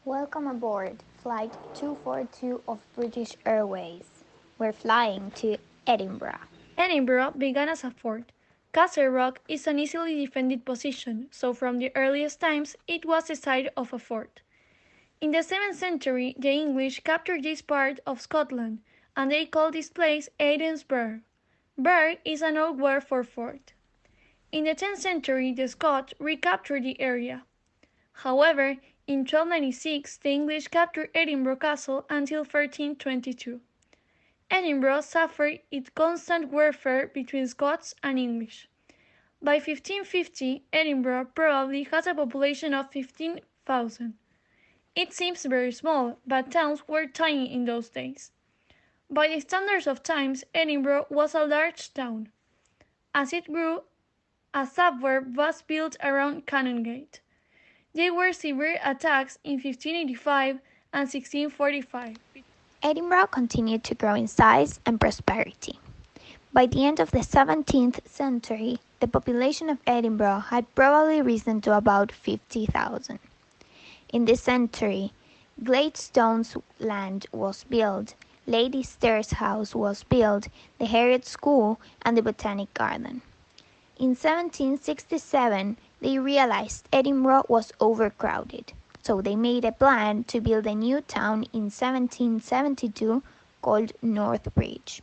Welcome aboard Flight 242 of British Airways. We're flying to Edinburgh. Edinburgh began as a fort. Castle Rock is an easily defended position, so from the earliest times it was the site of a fort. In the 7th century, the English captured this part of Scotland, and they called this place Edinburgh. Burgh is an old word for fort. In the 10th century, the Scots recaptured the area. However, in 1296 the English captured Edinburgh Castle until 1322. Edinburgh suffered its constant warfare between Scots and English. By 1550, Edinburgh probably has a population of 15,000. It seems very small, but towns were tiny in those days. By the standards of times, Edinburgh was a large town. As it grew, a suburb was built around Canongate. There were severe attacks in 1585 and 1645. Edinburgh continued to grow in size and prosperity. By the end of the 17th century, the population of Edinburgh had probably risen to about 50,000. In this century, Gladstone's land was built, Lady Stair's house was built, the Harriet School, and the Botanic Garden. In 1767, they realized Edinburgh was overcrowded, so they made a plan to build a new town in 1772 called Northbridge.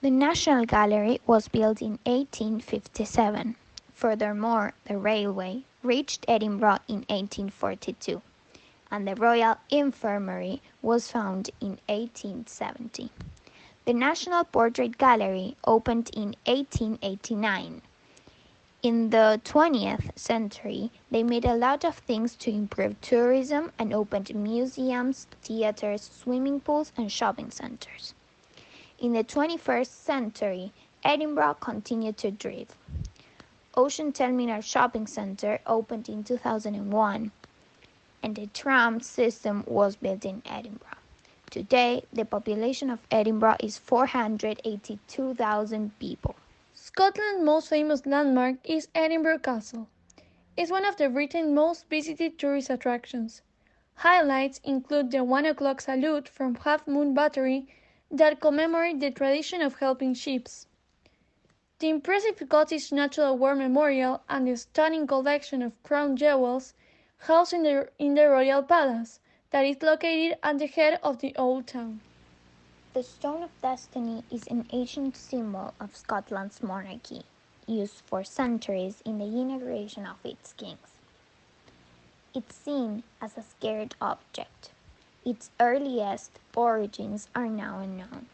The National Gallery was built in 1857. Furthermore, the railway reached Edinburgh in 1842, and the Royal Infirmary was found in 1870. The National Portrait Gallery opened in 1889. In the 20th century, they made a lot of things to improve tourism and opened museums, theaters, swimming pools, and shopping centers. In the 21st century, Edinburgh continued to thrive. Ocean Terminal Shopping Centre opened in 2001, and a tram system was built in Edinburgh. Today, the population of Edinburgh is 482,000 people. Scotland's most famous landmark is Edinburgh Castle. It's one of Britain's most visited tourist attractions. Highlights include the 1 o'clock salute from Half Moon Battery that commemorate the tradition of helping ships. The impressive Scottish Natural War Memorial and the stunning collection of crown jewels housed in the Royal Palace that is located at the head of the old town. The Stone of Destiny is an ancient symbol of Scotland's monarchy, used for centuries in the inauguration of its kings. It's seen as a sacred object. Its earliest origins are now unknown.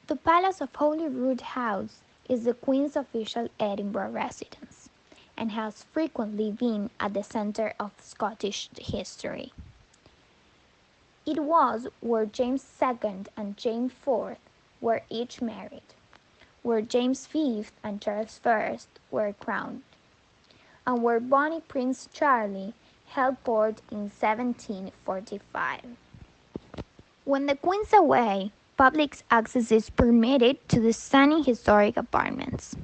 The Palace of Holyrood House is the Queen's official Edinburgh residence and has frequently been at the centre of Scottish history. It was where James II and James IV were each married, where James V and Charles I were crowned, and where Bonnie Prince Charlie held court in 1745. When the Queen's away, public access is permitted to the stunning historic apartments.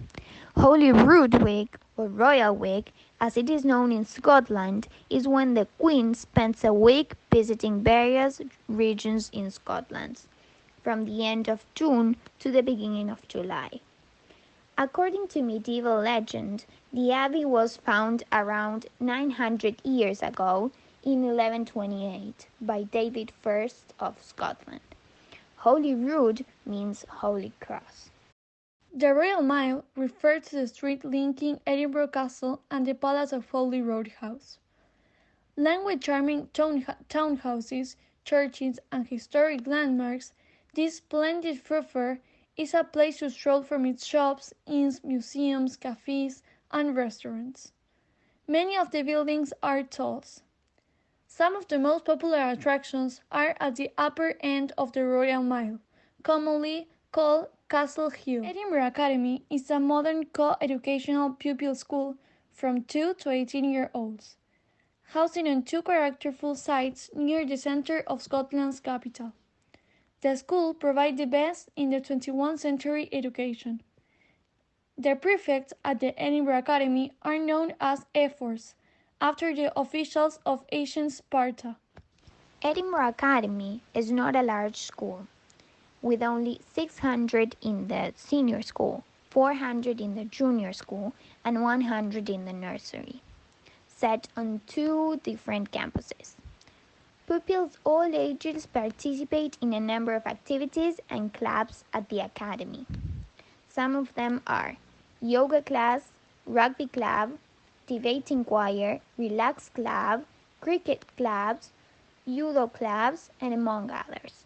Holyrood Week, or Royal Week, as it is known in Scotland, is when the Queen spends a week visiting various regions in Scotland, from the end of June to the beginning of July. According to medieval legend, the abbey was found around 900 years ago in 1128 by David I of Scotland. Holyrood means Holy Cross. The Royal Mile refers to the street linking Edinburgh Castle and the Palace of Holyrood House. Lined with charming townhouses, churches, and historic landmarks, this splendid thoroughfare is a place to stroll from its shops, inns, museums, cafes, and restaurants. Many of the buildings are tall. Some of the most popular attractions are at the upper end of the Royal Mile, commonly called Castle Hill. Edinburgh Academy is a modern co-educational pupil school from 2 to 18-year-olds, housing on two characterful sites near the centre of Scotland's capital. The school provides the best in the 21st century education. The prefects at the Edinburgh Academy are known as ephors, after the officials of ancient Sparta. Edinburgh Academy is not a large school, with only 600 in the senior school, 400 in the junior school, and 100 in the nursery, set on two different campuses. Pupils all ages participate in a number of activities and clubs at the academy. Some of them are yoga class, rugby club, debating choir, relax club, cricket clubs, judo clubs, and among others.